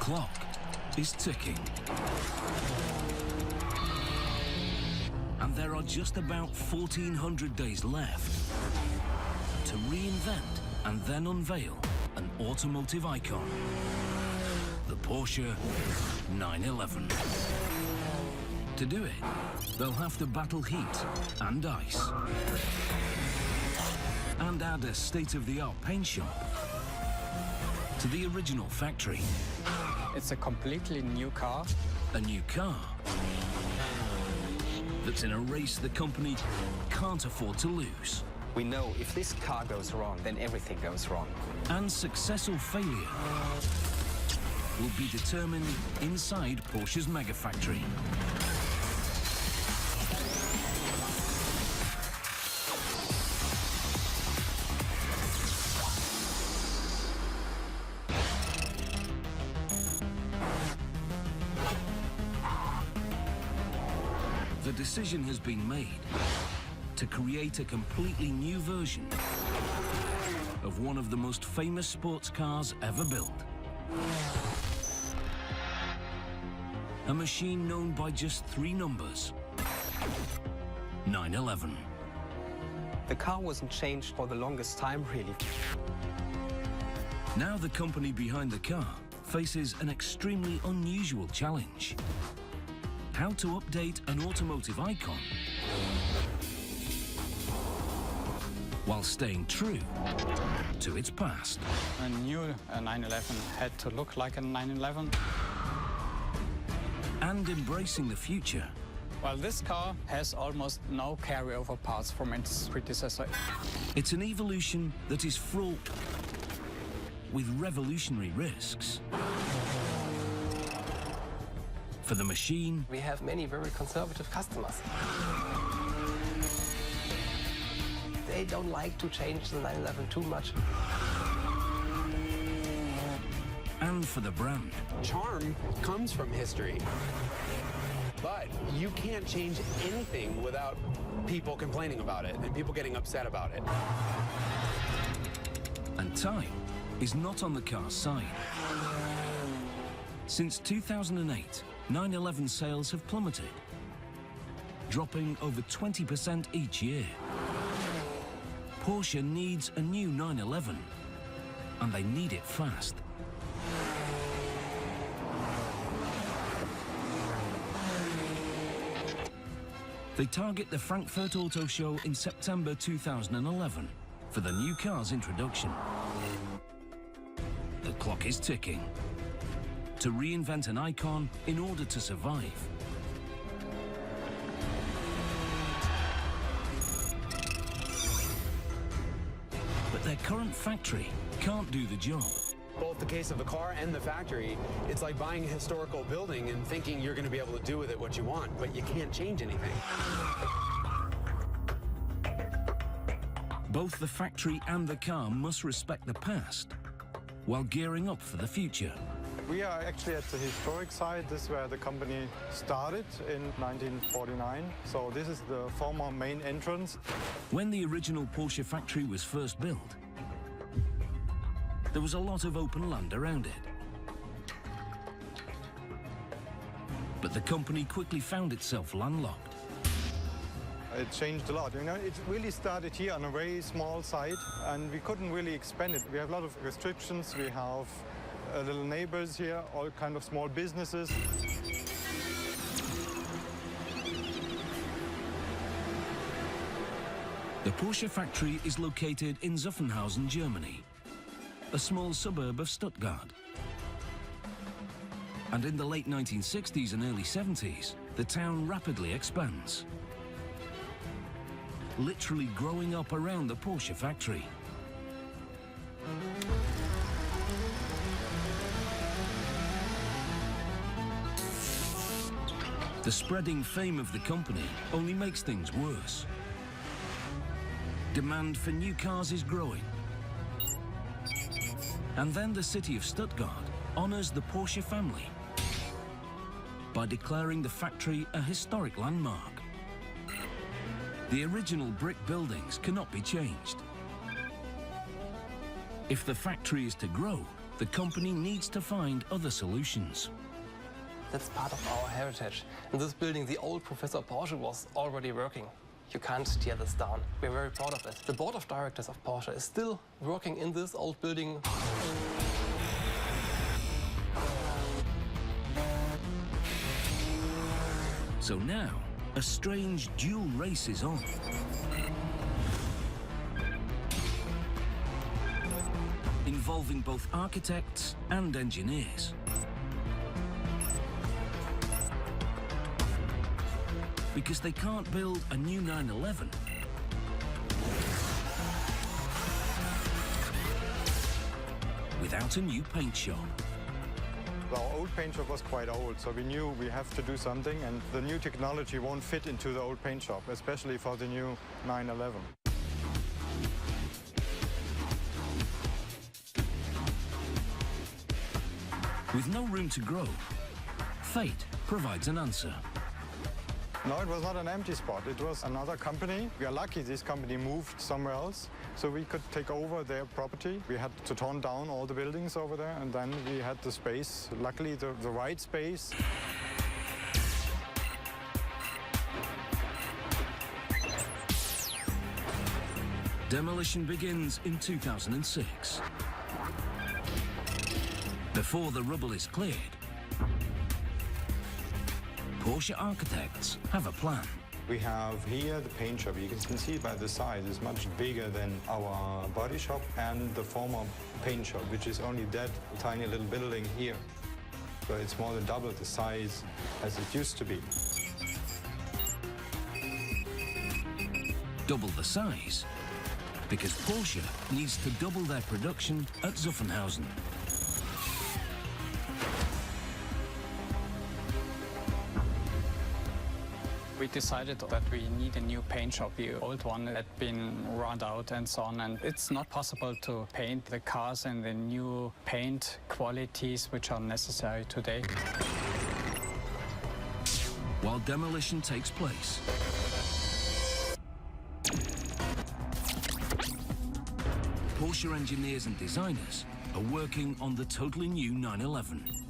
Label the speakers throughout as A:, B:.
A: clock is ticking. And there are just about 1,400 days left to reinvent and then unveil an automotive icon, the Porsche 911. To do it, they'll have to battle heat and ice and add a state-of-the-art paint shop to the original factory.
B: It's a completely new car.
A: A new car that's in a race the company can't afford to lose.
B: We know if this car goes wrong, then everything goes wrong.
A: And success or failure will be determined inside Porsche's Megafactory. The decision has been made to create a completely new version of one of the most famous sports cars ever built. A machine known by just 3 numbers: 911.
B: The car wasn't changed for the longest time, really.
A: Now the company behind the car faces an extremely unusual challenge: how to update an automotive icon while staying true to its past.
B: A new 911 had to look like a 911.
A: And embracing the future.
B: Well, this car has almost no carryover parts from its predecessor.
A: It's an evolution that is fraught with revolutionary risks. For the machine,
C: we have many very conservative customers. They don't like to change the 911 too much.
A: And for the brand.
D: Charm comes from history. But you can't change anything without people complaining about it and people getting upset about it.
A: And time is not on the car's side. Since 2008, 911 sales have plummeted, dropping over 20% each year. Porsche needs a new 911, and they need it fast. They target the Frankfurt Auto Show in September 2011 for the new car's introduction. The clock is ticking to reinvent an icon in order to survive. But their current factory can't do the job.
D: Both the case of the car and the factory, it's like buying a historical building and thinking you're going to be able to do with it what you want, but you can't change anything.
A: Both the factory and the car must respect the past while gearing up for the future.
E: We are actually at the historic site. This is where the company started in 1949. So this is the former main entrance.
A: When the original Porsche factory was first built, there was a lot of open land around it. But the company quickly found itself landlocked.
E: It changed a lot. You know, it really started here on a very small site, and we couldn't really expand it. We have a lot of restrictions. We have little neighbors here, all kind of small businesses.
A: The Porsche factory is located in Zuffenhausen, Germany, a small suburb of Stuttgart. And in the late 1960s and early 70s, the town rapidly expands, literally growing up around the Porsche factory. The spreading fame of the company only makes things worse. Demand for new cars is growing. And then the city of Stuttgart honors the Porsche family by declaring the factory a historic landmark. The original brick buildings cannot be changed. If the factory is to grow, the company needs to find other solutions.
C: That's part of our heritage. In this building, the old Professor Porsche was already working. You can't tear this down. We're very proud of it. The board of directors of Porsche is still working in this old building.
A: So now, a strange dual race is on. Involving both architects and engineers. Because they can't build a new 911 without a new paint shop.
E: Our old paint shop was quite old, so we knew we have to do something, and the new technology won't fit into the old paint shop, especially for the new 911.
A: With no room to grow, fate provides an answer.
E: No, it was not an empty spot. It was another company. We are lucky this company moved somewhere else, so we could take over their property. We had to torn down all the buildings over there, and then we had the space, luckily the right space.
A: Demolition begins in 2006. Before the rubble is cleared, Porsche architects have a plan.
E: We have here the paint shop. You can see by the size, it's much bigger than our body shop and the former paint shop, which is only that tiny little building here. So it's more than double the size as it used to be.
A: Double the size, because Porsche needs to double their production at Zuffenhausen.
B: We decided that we need a new paint shop. The old one had been run out and so on, and it's not possible to paint the cars in the new paint qualities which are necessary today.
A: While demolition takes place, Porsche engineers and designers are working on the totally new 911.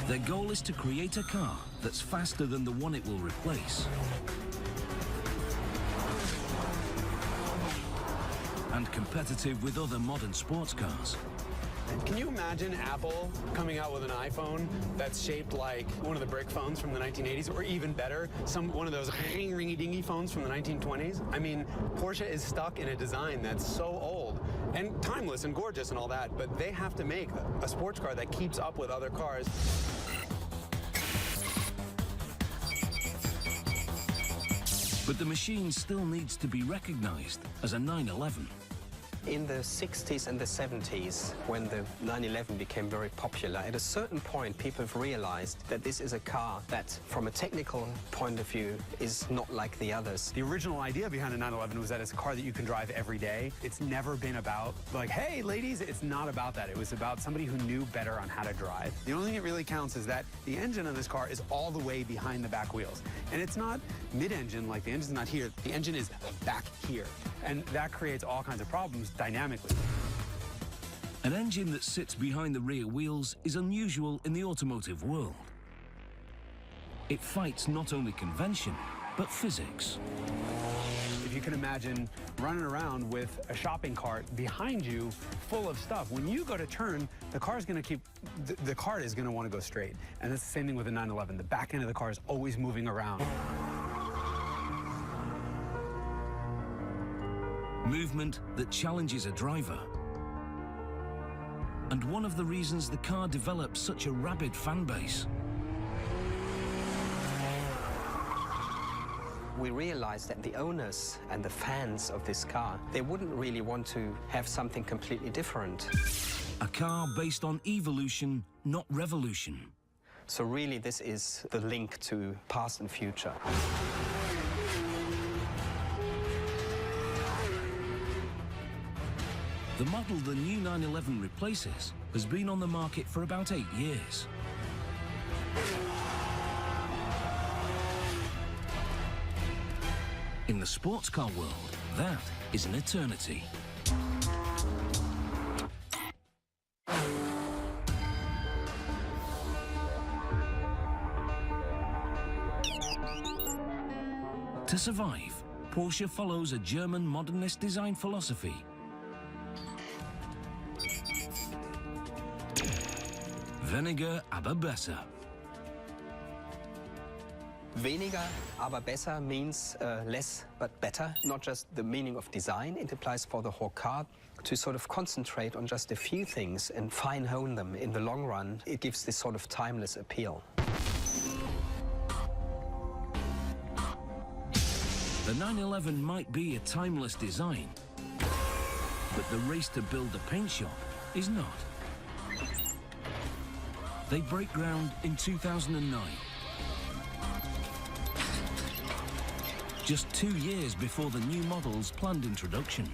A: Their goal is to create a car that's faster than the one it will replace. And competitive with other modern sports cars.
D: Can you imagine Apple coming out with an iPhone that's shaped like one of the brick phones from the 1980s, or even better, one of those ringy-dingy phones from the 1920s? I mean, Porsche is stuck in a design that's so old and timeless and gorgeous and all that, but they have to make a sports car that keeps up with other cars.
A: But the machine still needs to be recognized as a 911.
C: In the 60s and the 70s, when the 911 became very popular, at a certain point people have realized that this is a car that, from a technical point of view, is not like the others.
D: The original idea behind a 911 was that it's a car that you can drive every day. It's never been about, like, hey, ladies, it's not about that. It was about somebody who knew better on how to drive. The only thing that really counts is that the engine of this car is all the way behind the back wheels. And it's not mid-engine, like the engine's not here. The engine is back here. And that creates all kinds of problems dynamically.
A: An engine that sits behind the rear wheels is unusual in the automotive world. It fights not only convention, but physics.
D: If you can imagine running around with a shopping cart behind you full of stuff, when you go to turn, the car's going to keep, the cart is going to want to go straight. And that's the same thing with the 911. The back end of the car is always moving around.
A: Movement that challenges a driver. And one of the reasons the car develops such a rabid fan base.
C: We realized that the owners and the fans of this car, they wouldn't really want to have something completely different.
A: A car based on evolution, not revolution.
C: So really this is the link to past and future.
A: The model the new 911 replaces has been on the market for about 8 years. In the sports car world, That is an eternity. To survive, Porsche follows a German modernist design philosophy. Weniger, aber besser.
C: Weniger, aber besser means less but better. Not just the meaning of design, it applies for the whole car. To sort of concentrate on just a few things and fine-hone them in the long run, it gives this sort of timeless appeal.
A: The 911 might be a timeless design, but the race to build a paint shop is not. They break ground in 2009. Just 2 years before the new model's planned introduction.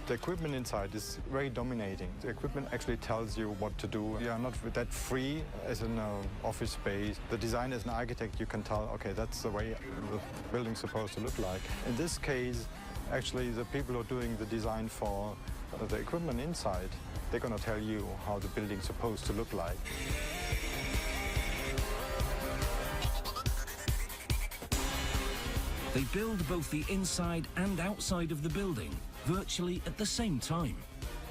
E: The equipment inside is very dominating. The equipment actually tells you what to do. You are not that free as in an office space. The designer, as an architect, you can tell, okay, that's the way the building's supposed to look like. In this case, actually, the people who are doing the design for the equipment inside, they're going to tell you how the building's supposed to look like.
A: They build both the inside and outside of the building virtually at the same time.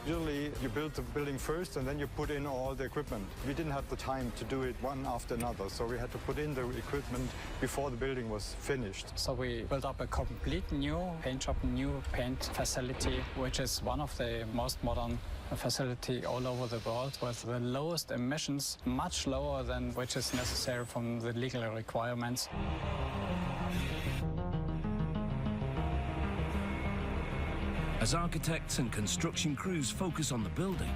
E: Usually you build the building first and then you put in all the equipment. We didn't have the time to do it one after another, so we had to put in the equipment before the building was finished.
B: So we built up a complete new paint shop, new paint facility, which is one of the most modern facility all over the world with the lowest emissions, much lower than which is necessary from the legal requirements.
A: As architects and construction crews focus on the building,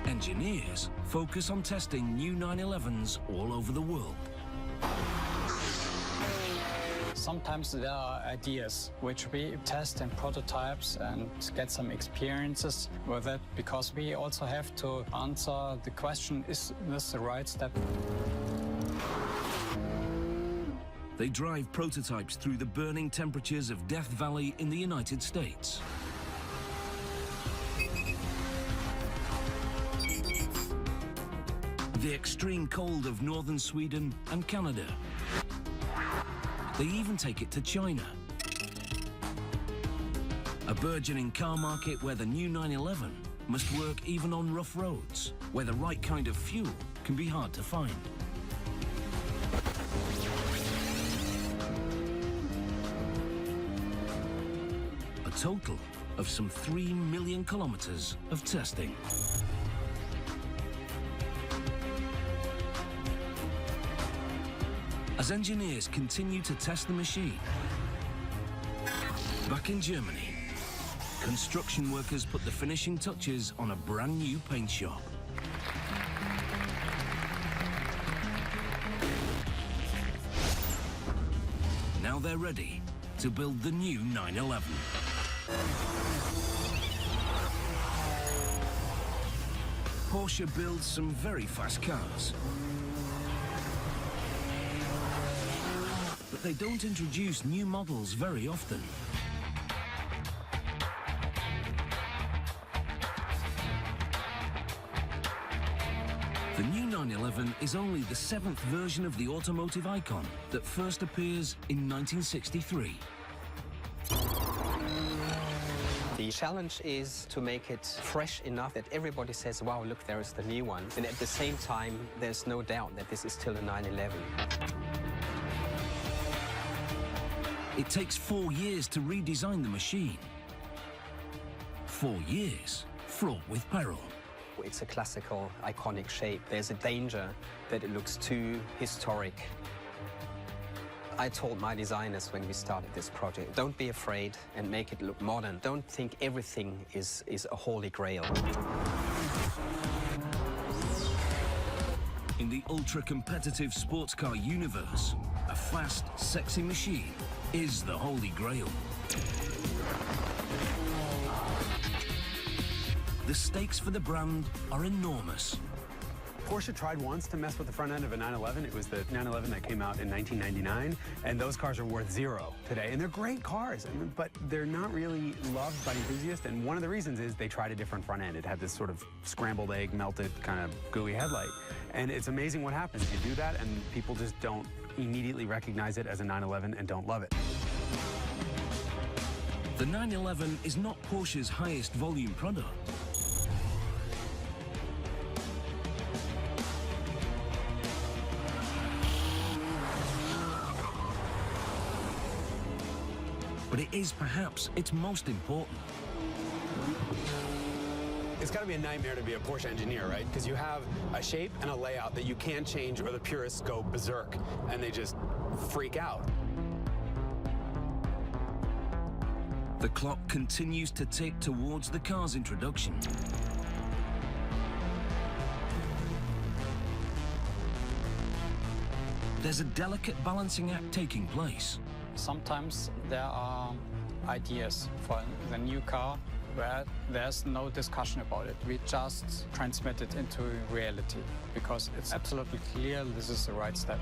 A: engineers focus on testing new 911s all over the world.
B: Sometimes there are ideas which we test in prototypes and get some experiences with it, because we also have to answer the question, is this the right step?
A: They drive prototypes through the burning temperatures of Death Valley in the United States. The extreme cold of northern Sweden and Canada. They even take it to China. A burgeoning car market where the new 911 must work even on rough roads, where the right kind of fuel can be hard to find. A total of some 3 million kilometers of testing. As engineers continue to test the machine, back in Germany, construction workers put the finishing touches on a brand new paint shop. Now they're ready to build the new 911. Porsche builds some very fast cars. But they don't introduce new models very often. The new 911 is only the 7th version of the automotive icon that first appears in 1963.
C: The challenge is to make it fresh enough that everybody says, wow, look, there is the new one. And at the same time, there's no doubt that this is still a 911.
A: It takes 4 years to redesign the machine. 4 years fraught with peril.
C: It's a classical, iconic shape. There's a danger that it looks too historic. I told my designers when we started this project, don't be afraid and make it look modern. Don't think everything is a holy grail.
A: In the ultra-competitive sports car universe, a fast, sexy machine is the holy grail. the stakes for the brand are enormous.
D: Porsche tried once to mess with the front end of a 911. It was the 911 that came out in 1999, and those cars are worth zero today. And they're great cars, but they're not really loved by enthusiasts. And one of the reasons is they tried a different front end. It had this sort of scrambled egg, melted, kind of gooey headlight. And it's amazing what happens. You do that, and people just don't immediately recognize it as a 911 and don't love it.
A: The 911 is not Porsche's highest volume product. But it is perhaps its most important.
D: It's got to be a nightmare to be a Porsche engineer, right? Because you have a shape and a layout that you can't change or the purists go berserk and they just freak out.
A: The clock continues to tick towards the car's introduction. There's a delicate balancing act taking place.
B: Sometimes there are ideas for the new car where there's no discussion about it. We just transmit it into reality because it's absolutely clear this is the right step.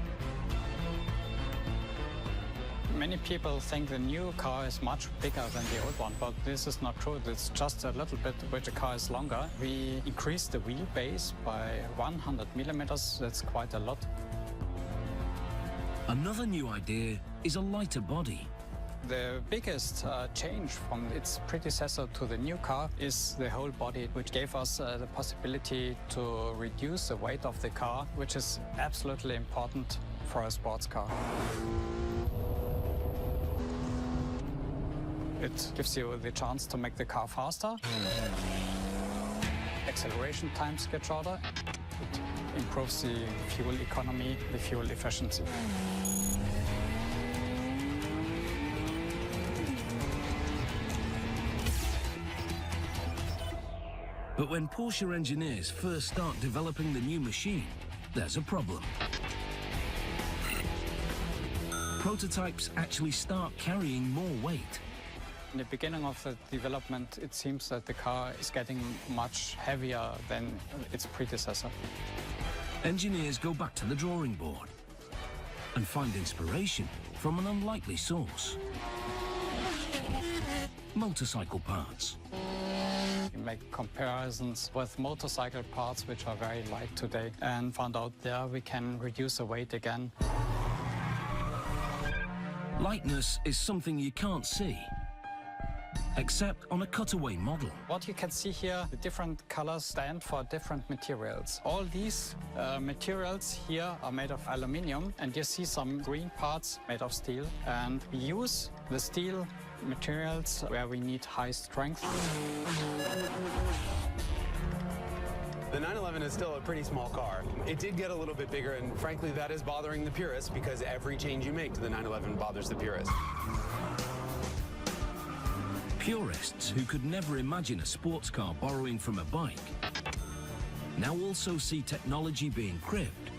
B: Many people think the new car is much bigger than the old one, but this is not true. It's just a little bit which the car is longer. We increased the wheelbase by 100 millimeters. That's quite a lot.
A: Another new idea is a lighter body.
B: The biggest change from its predecessor to the new car is the whole body, which gave us the possibility to reduce the weight of the car, which is absolutely important for a sports car. It gives you the chance to make the car faster. Acceleration times get shorter. It improves the fuel economy, the fuel efficiency.
A: But when Porsche engineers first start developing the new machine, there's a problem. Prototypes actually start carrying more weight.
B: In the beginning of the development, it seems that the car is getting much heavier than its predecessor.
A: Engineers go back to the drawing board and find inspiration from an unlikely source. Motorcycle parts.
B: We make comparisons with motorcycle parts which are very light today and found out there we can reduce the weight again.
A: Lightness is something you can't see, except on a cutaway model.
B: What you can see here, the different colors stand for different materials. All these materials here are made of aluminium, and you see some green parts made of steel. And we use the steel materials where we need high strength.
D: The 911 is still a pretty small car. It did get a little bit bigger, and frankly, that is bothering the purists because every change you make to the 911 bothers the purists.
A: Purists who could never imagine a sports car borrowing from a bike now also see technology being cribbed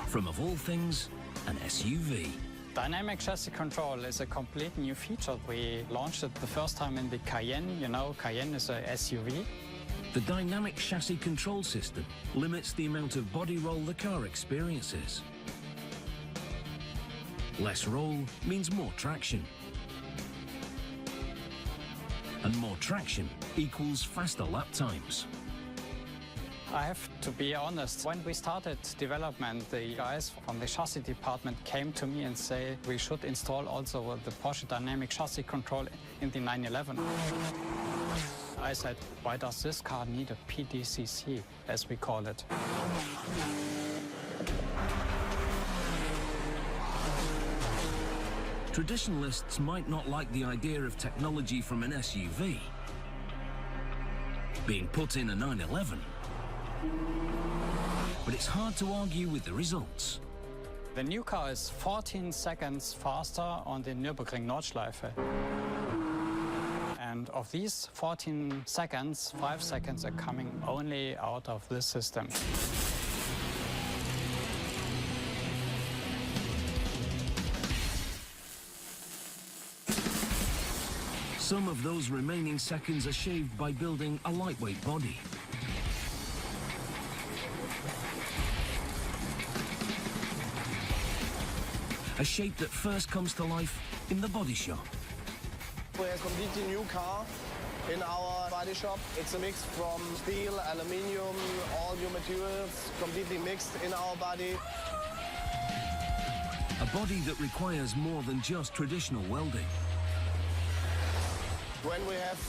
A: from, of all things, an SUV.
B: Dynamic chassis control is a complete new feature. We launched it the first time in the Cayenne. You know, Cayenne is a SUV.
A: The dynamic chassis control system limits the amount of body roll the car experiences. Less roll means more traction. And more traction equals faster lap times.
B: I have to be honest, when we started development, the guys from the chassis department came to me and say we should install also the Porsche dynamic chassis control in the 911. I said, why does this car need a PDCC, as we call it?
A: Traditionalists might not like the idea of technology from an SUV being put in a 911, but it's hard to argue with the results.
B: The new car is 14 seconds faster on the Nürburgring Nordschleife. And of these 14 seconds, 5 seconds are coming only out of this system.
A: Some of those remaining seconds are shaved by building a lightweight body. A shape that first comes to life in the body shop.
F: We have a completely new car in our body shop. It's a mix from steel, aluminium, all new materials, completely mixed in our body.
A: A body that requires more than just traditional welding.
F: When we have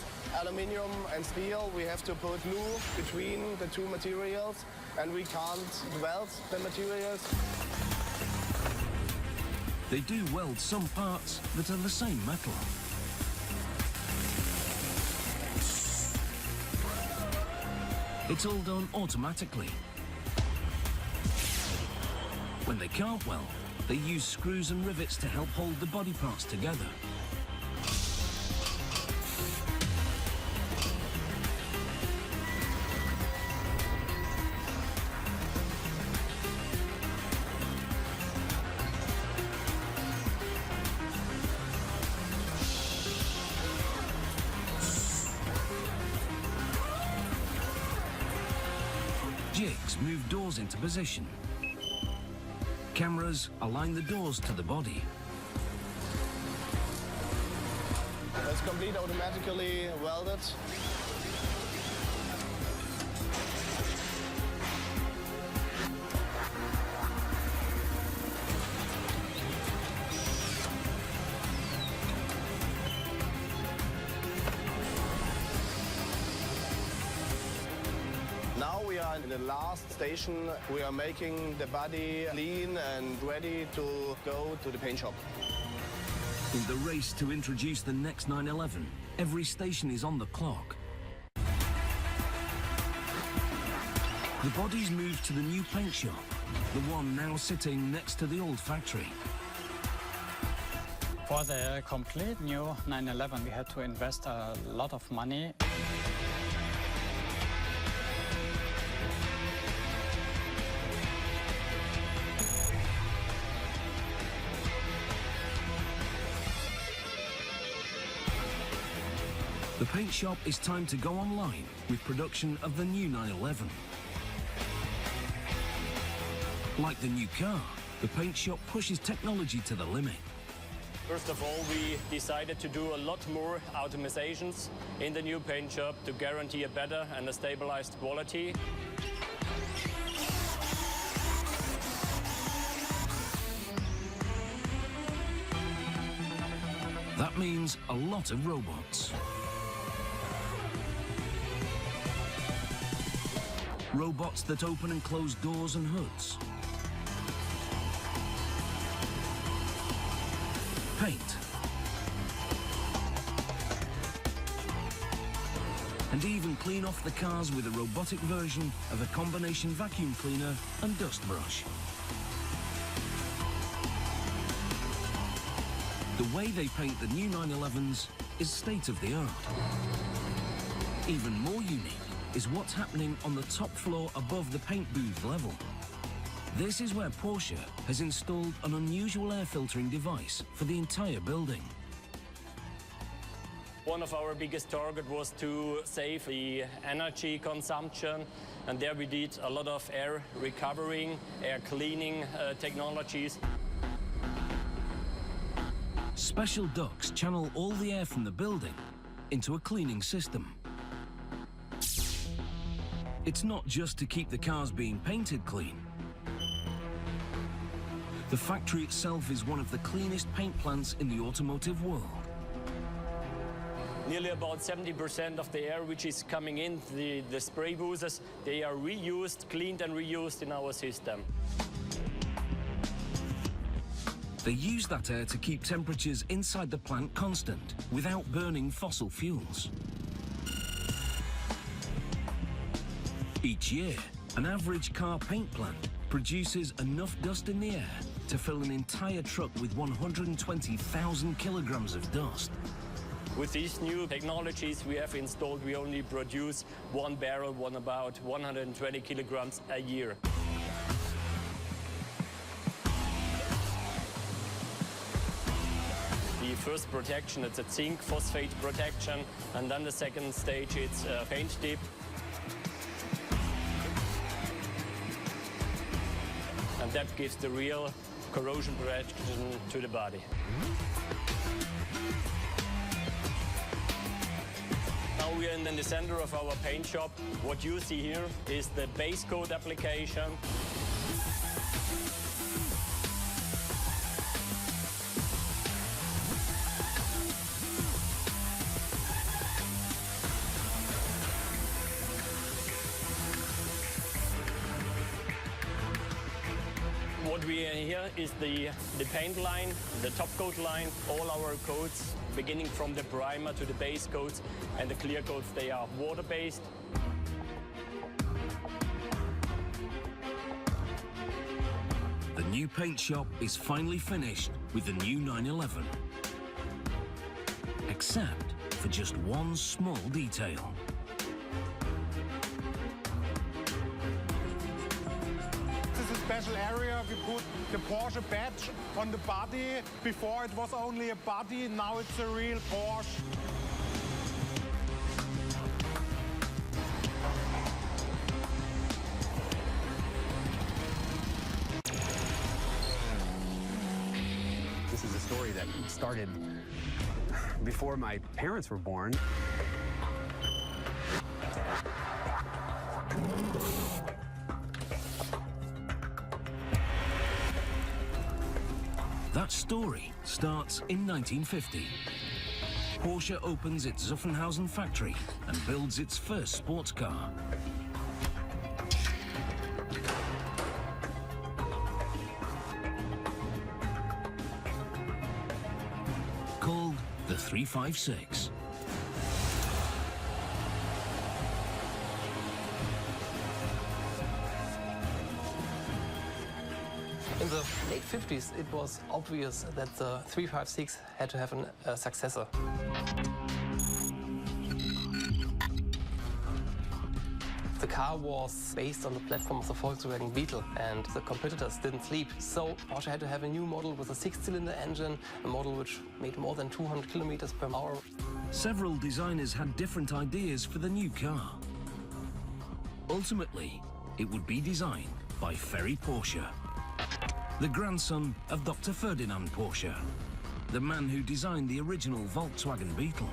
F: aluminium and steel, we have to put glue between the two materials, and we can't weld the materials.
A: They do weld some parts that are the same metal. It's all done automatically. When they can't weld, they use screws and rivets to help hold the body parts together. Jigs move doors into position. Cameras align the doors to the body.
F: It's completely automatically welded. Now we are in the last station. We are making the body clean and ready to go to the paint shop.
A: In the race to introduce the next 911, every station is on the clock. The bodies move to the new paint shop, the one now sitting next to the old factory.
B: For the complete new 911, we had to invest a lot of money.
A: The paint shop is timed to go online with production of the new 911. Like the new car, the paint shop pushes technology to the limit.
G: First of all, we decided to do a lot more automatizations in the new paint shop to guarantee a better and a stabilized quality.
A: That means a lot of robots. Robots that open and close doors and hoods. Paint. And even clean off the cars with a robotic version of a combination vacuum cleaner and dust brush. The way they paint the new 911s is state of the art. Even more unique is what's happening on the top floor above the paint booth level. This is where Porsche has installed an unusual air filtering device for the entire building.
G: One of our biggest targets was to save the energy consumption, and there we did a lot of air recovering, air cleaning technologies.
A: Special ducts channel all the air from the building into a cleaning system. It's not just to keep the cars being painted clean. The factory itself is one of the cleanest paint plants in the automotive world.
G: Nearly about 70% of the air which is coming in, the spray boozers, they are reused, cleaned and reused in our system.
A: They use that air to keep temperatures inside the plant constant without burning fossil fuels. Each year, an average car paint plant produces enough dust in the air to fill an entire truck with 120,000 kilograms of dust.
G: With these new technologies we have installed, we only produce one barrel, about 120 kilograms a year. the first protection, it's a zinc phosphate protection, and then the second stage, it's a paint dip. And that gives the real corrosion protection to the body. Now we are in the center of our paint shop. What you see here is the base coat application. What we are here is the paint line, the top coat line, all our coats, beginning from the primer to the base coats, and the clear coats, they are water-based.
A: The new paint shop is finally finished with the new 911. Except for just one small detail.
H: Special area, we put the Porsche badge on the body. Before it was only a body, now it's a real Porsche.
D: This is a story that started before my parents were born.
A: That story starts in 1950. Porsche opens its Zuffenhausen factory and builds its first sports car. Called the 356.
I: In the late 50s, it was obvious that the 356 had to have a successor. The car was based on the platform of the Volkswagen Beetle, and the competitors didn't sleep. So Porsche had to have a new model with a 6-cylinder engine, a model which made more than 200 kilometers per hour.
A: Several designers had different ideas for the new car. Ultimately, it would be designed by Ferry Porsche, the grandson of Dr. Ferdinand Porsche, the man who designed the original Volkswagen Beetle.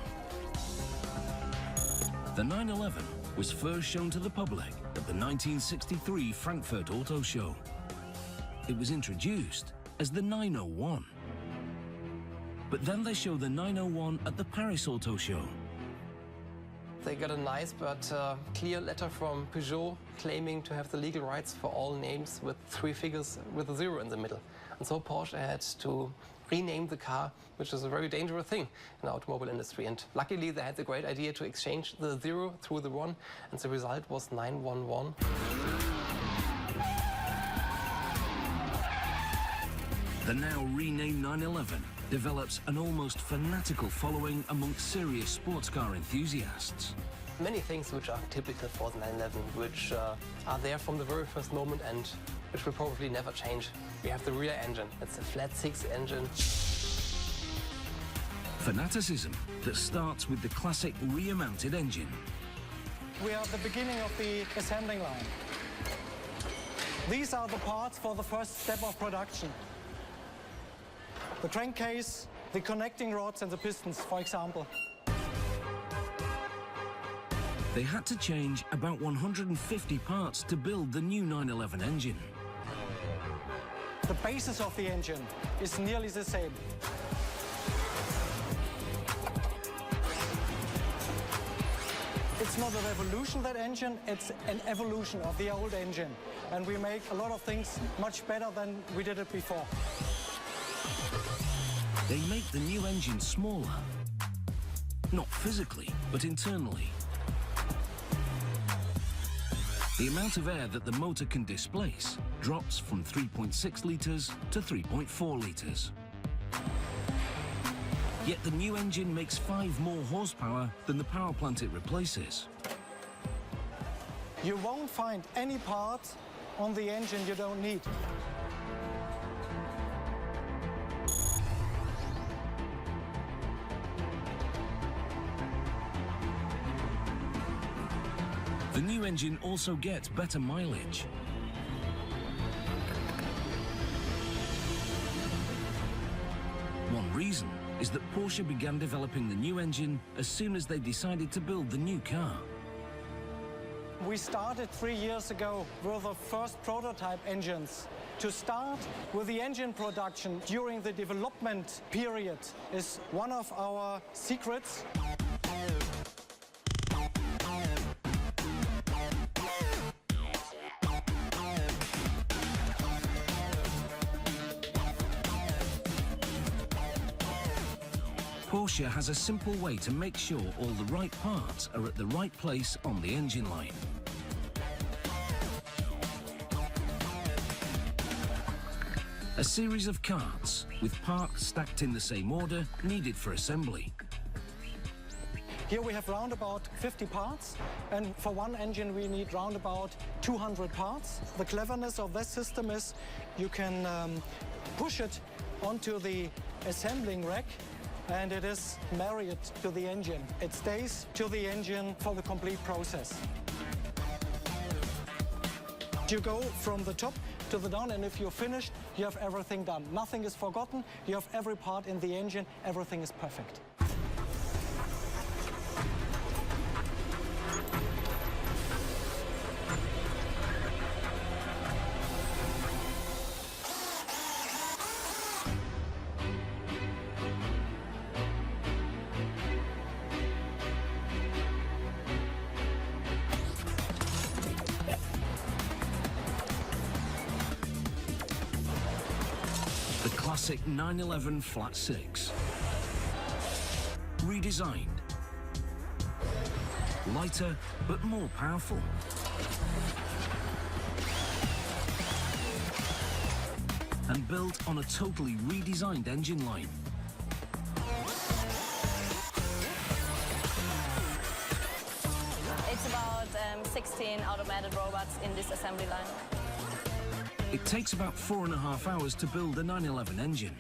A: The 911 was first shown to the public at the 1963 Frankfurt Auto Show. It was introduced as the 901. But then they showed the 901 at the Paris Auto Show.
I: They got a nice but clear letter from Peugeot claiming to have the legal rights for all names with 3 figures with a 0 in the middle. And so Porsche had to rename the car, which is a very dangerous thing in the automobile industry. And luckily they had the great idea to exchange the 0 through the 1, and the result was 911.
A: The now renamed 911 develops an almost fanatical following amongst serious sports car enthusiasts.
I: Many things which are typical for the 911, which are there from the very first moment and which will probably never change. We have the rear engine. It's a flat 6 engine.
A: Fanaticism that starts with the classic rear-mounted engine.
H: We are at the beginning of the assembling line. These are the parts for the first step of production. The crankcase, the connecting rods and the pistons, for example.
A: They had to change about 150 parts to build the new 911 engine.
H: The basis of the engine is nearly the same. It's not a revolution, that engine, it's an evolution of the old engine. And we make a lot of things much better than we did it before.
A: They make the new engine smaller. Not physically, but internally. The amount of air that the motor can displace drops from 3.6 litres to 3.4 litres. Yet the new engine makes 5 more horsepower than the power plant it replaces.
H: You won't find any part on the engine you don't need.
A: The new engine also gets better mileage. One reason is that Porsche began developing the new engine as soon as they decided to build the new car.
J: We started 3 years ago with the first prototype engines. To start with the engine production during the development period is one of our secrets.
A: Porsche has a simple way to make sure all the right parts are at the right place on the engine line. A series of carts with parts stacked in the same order needed for assembly.
J: Here we have round about 50 parts, and for one engine we need round about 200 parts. The cleverness of this system is you can push it onto the assembling rack, and it is married to the engine. It stays to the engine for the complete process. You go from the top to the down, and if you're finished, you have everything done. Nothing is forgotten. You have every part in the engine. Everything is perfect.
A: The classic 911 Flat 6. Redesigned. Lighter, but more powerful. And built on a totally redesigned engine line.
K: It's about 16 automated robots in this assembly line.
A: It takes about 4.5 hours to build a 911 engine.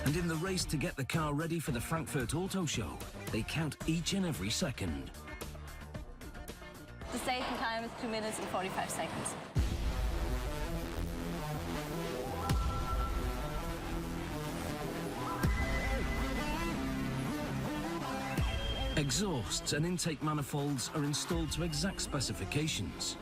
A: And in the race to get the car ready for the Frankfurt Auto Show, they count each and every second.
K: The staging time is 2 minutes and 45 seconds.
A: Exhausts and intake manifolds are installed to exact specifications.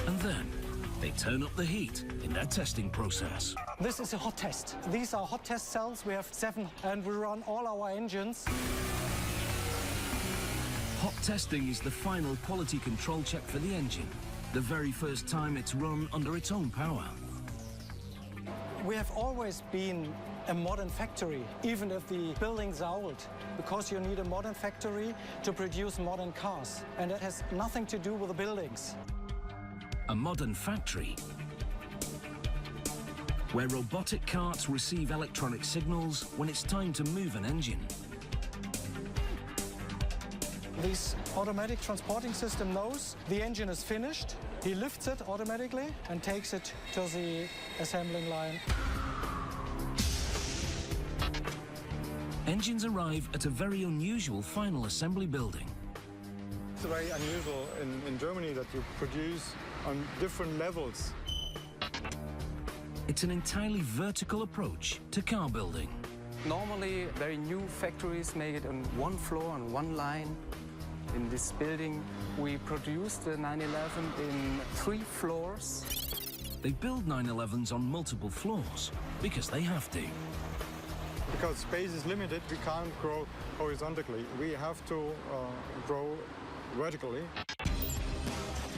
A: And then they turn up the heat in their testing process.
J: This is a hot test. These are hot test cells. We have 7, and we run all our engines.
A: Hot testing is the final quality control check for the engine, the very first time it's run under its own power.
J: We have always been a modern factory, even if the buildings are old, because you need a modern factory to produce modern cars, and that has nothing to do with the buildings.
A: A modern factory where robotic carts receive electronic signals when it's time to move an engine.
J: This automatic transporting system knows the engine is finished. He lifts it automatically and takes it to the assembling line.
A: Engines arrive at a very unusual final assembly building.
E: It's very unusual in Germany that you produce on different levels.
A: It's an entirely vertical approach to car building.
I: Normally, very new factories make it on one floor, on one line. In this building, we produce the 911 in 3 floors.
A: They build 911s on multiple floors because they have to.
E: Because space is limited, we can't grow horizontally. We have to grow vertically.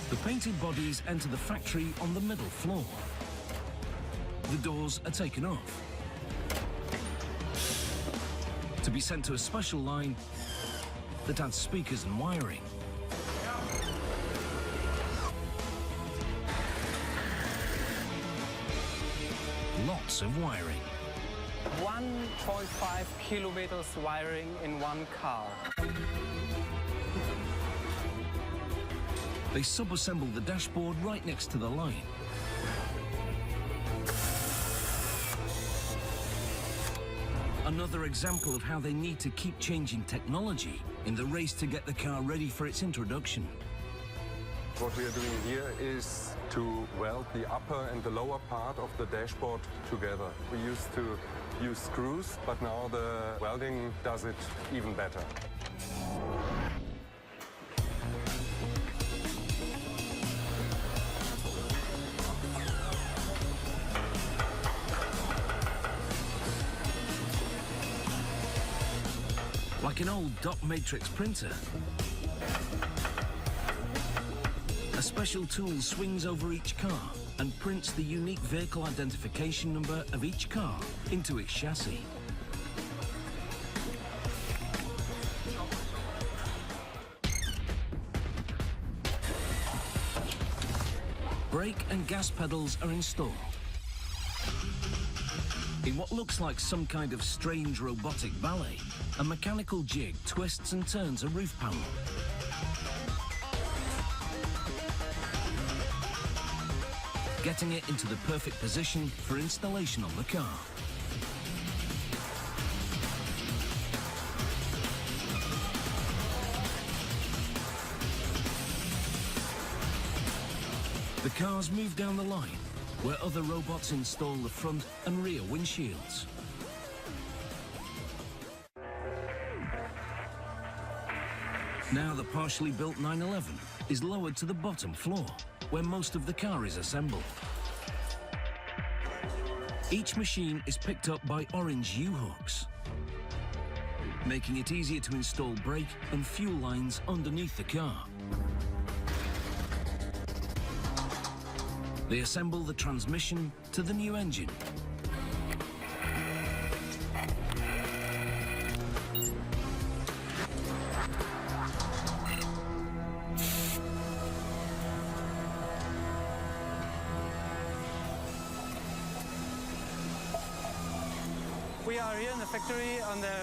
A: The painted bodies enter the factory on the middle floor. The doors are taken off to be sent to a special line that adds speakers and wiring. Lots of wiring.
I: 1.5 kilometers wiring in one car.
A: They sub-assemble the dashboard right next to the line. Another example of how they need to keep changing technology in the race to get the car ready for its introduction.
L: What we are doing here is to weld the upper and the lower part of the dashboard together. We used to use screws, but now the welding does it even better.
A: Like an old dot matrix printer, a special tool swings over each car and prints the unique vehicle identification number of each car into its chassis. Brake and gas pedals are installed. In what looks like some kind of strange robotic ballet, a mechanical jig twists and turns a roof panel. Getting it into the perfect position for installation on the car. The cars move down the line, where other robots install the front and rear windshields. Now the partially built 911 is lowered to the bottom floor, where most of the car is assembled. Each machine is picked up by orange U-hooks, making it easier to install brake and fuel lines underneath the car. They assemble the transmission to the new engine.
B: We are here in the factory on the,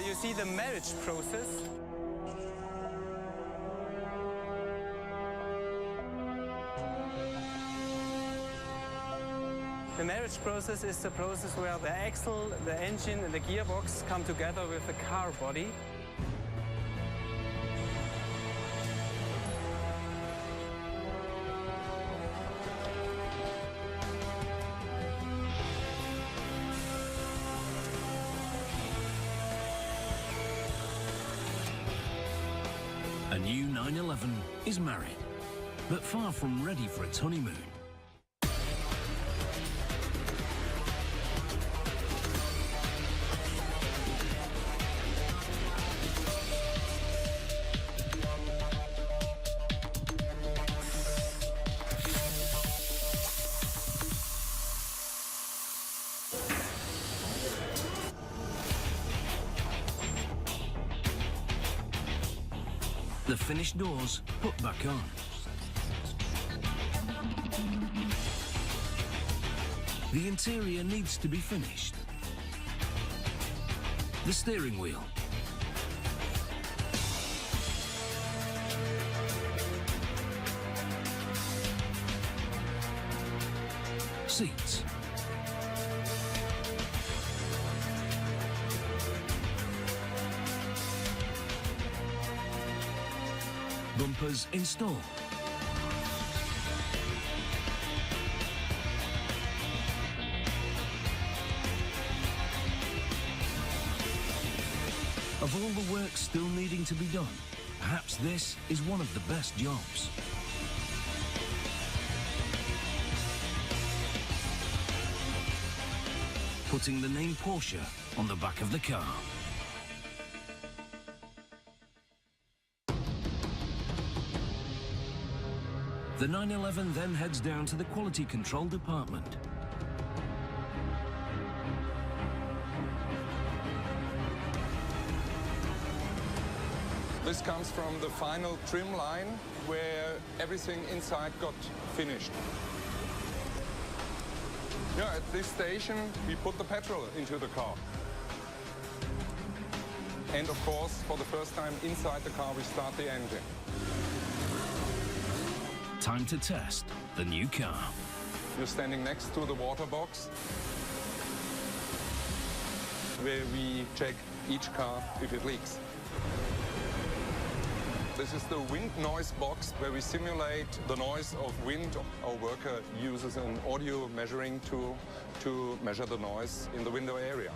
B: you see the marriage process. The marriage process is the process where the axle, the engine and the gearbox come together with the car body.
A: A new 911 is married, but far from ready for its honeymoon. The finished doors put back on. The interior needs to be finished. The steering wheel. Seats. Bumpers installed. Of all the work still needing to be done, perhaps this is one of the best jobs. Putting the name Porsche on the back of the car. The 911 then heads down to the quality control department.
L: This comes from the final trim line where everything inside got finished. Yeah, at this station we put the petrol into the car. And of course, for the first time inside the car we start the engine.
A: Time to test the new car.
L: You're standing next to the water box, where we check each car if it leaks. This is the wind noise box where we simulate the noise of wind. Our worker uses an audio measuring tool to measure the noise in the window area.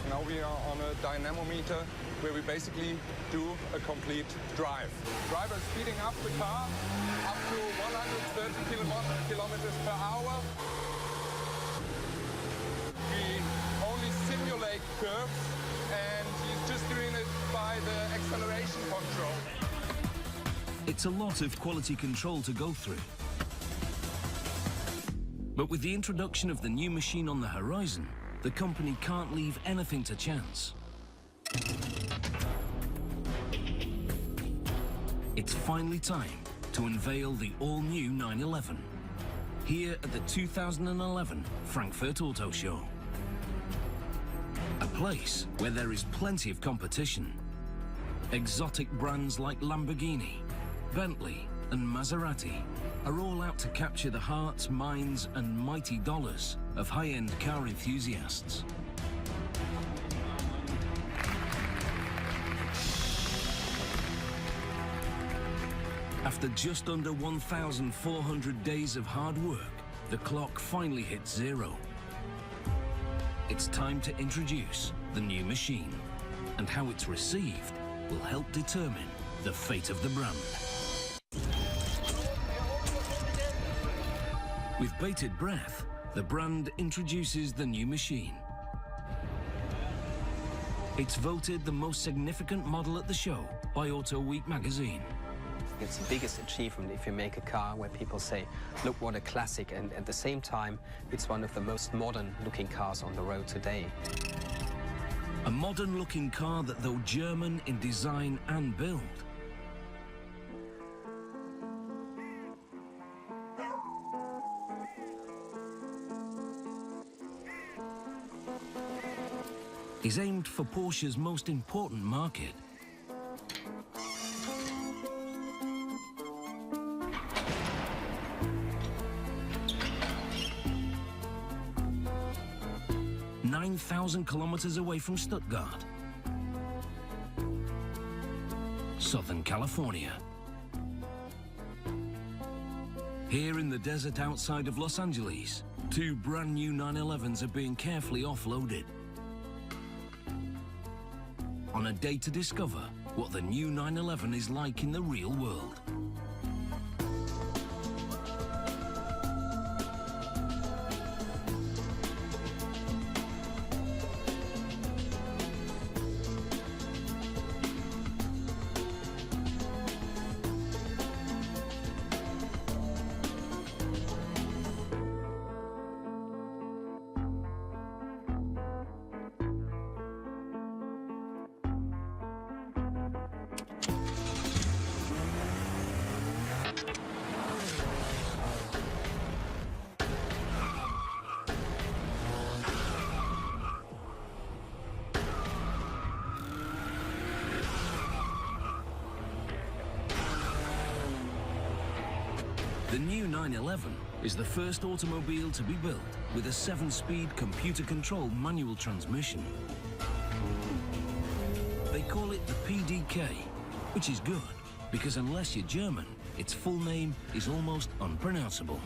L: Now we are on a dynamometer where we basically do a complete drive. Driver speeding up the car up to 130 kilometers per hour. We only simulate curves and he's just doing it by the acceleration control.
A: It's a lot of quality control to go through. But with the introduction of the new machine on the horizon, the company can't leave anything to chance. It's finally time to unveil the all-new 911 here at the 2011 Frankfurt Auto Show. A place where there is plenty of competition. Exotic brands like Lamborghini, Bentley and Maserati are all out to capture the hearts, minds and mighty dollars of high-end car enthusiasts. After just under 1,400 days of hard work, the clock finally hits zero. It's time to introduce the new machine, and how it's received will help determine the fate of the brand. With bated breath, the brand introduces the new machine. It's voted the most significant model at the show by Auto Week magazine.
C: It's the biggest achievement if you make a car where people say, look what a classic, and at the same time, it's one of the most modern looking cars on the road today.
A: A modern looking car that, though German in design and build, is aimed for Porsche's most important market. ...9,000 kilometers away from Stuttgart, Southern California. Here in the desert outside of Los Angeles, two brand new 911s are being carefully offloaded. On a day to discover what the new 911 is like in the real world. The new 911 is the first automobile to be built with a 7-speed computer-controlled manual transmission. They call it the PDK, which is good, because unless you're German, its full name is almost unpronounceable.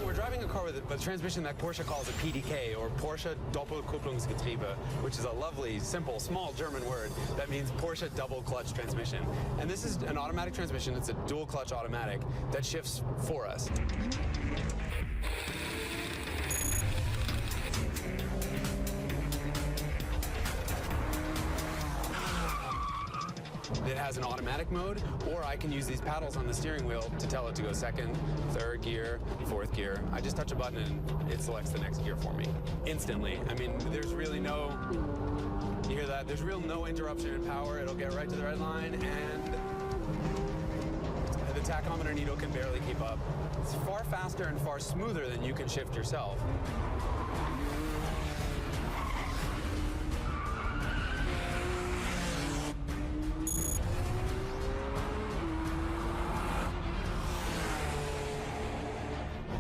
D: We're driving a car with a transmission that Porsche calls a PDK, or Porsche Doppelkupplungsgetriebe, which is a lovely, simple, small German word that means Porsche double clutch transmission. And this is an automatic transmission. It's a dual clutch automatic that shifts for us. It has an automatic mode, or I can use these paddles on the steering wheel to tell it to go second, third gear, fourth gear. I just touch a button and it selects the next gear for me instantly. I mean, there's really no, you hear that? There's no interruption in power. It'll get right to the red line, and the tachometer needle can barely keep up. It's far faster and far smoother than you can shift yourself.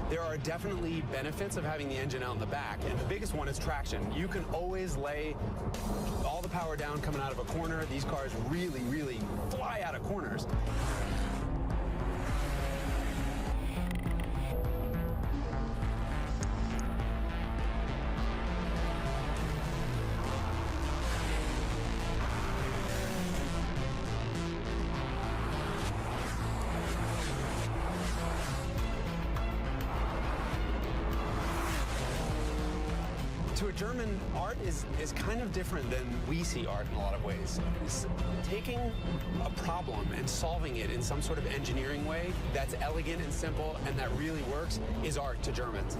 D: There are definitely benefits of having the engine out in the back, and the biggest one is traction. You can always lay all the power down coming out of a corner. These cars really, really fly out of corners. To a German, art is kind of different than we see art in a lot of ways. It's taking a problem and solving it in some sort of engineering way that's elegant and simple and that really works is art to Germans.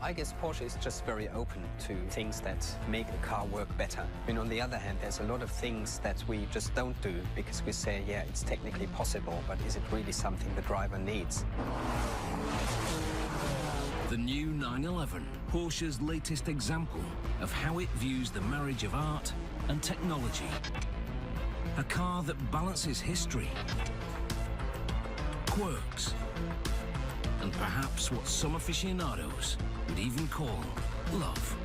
C: I guess Porsche is just very open to things that make a car work better. And on the other hand, there's a lot of things that we just don't do because we say, yeah, it's technically possible, but is it really something the driver needs?
A: The new 911, Porsche's latest example of how it views the marriage of art and technology. A car that balances history, quirks, and perhaps what some aficionados would even call love.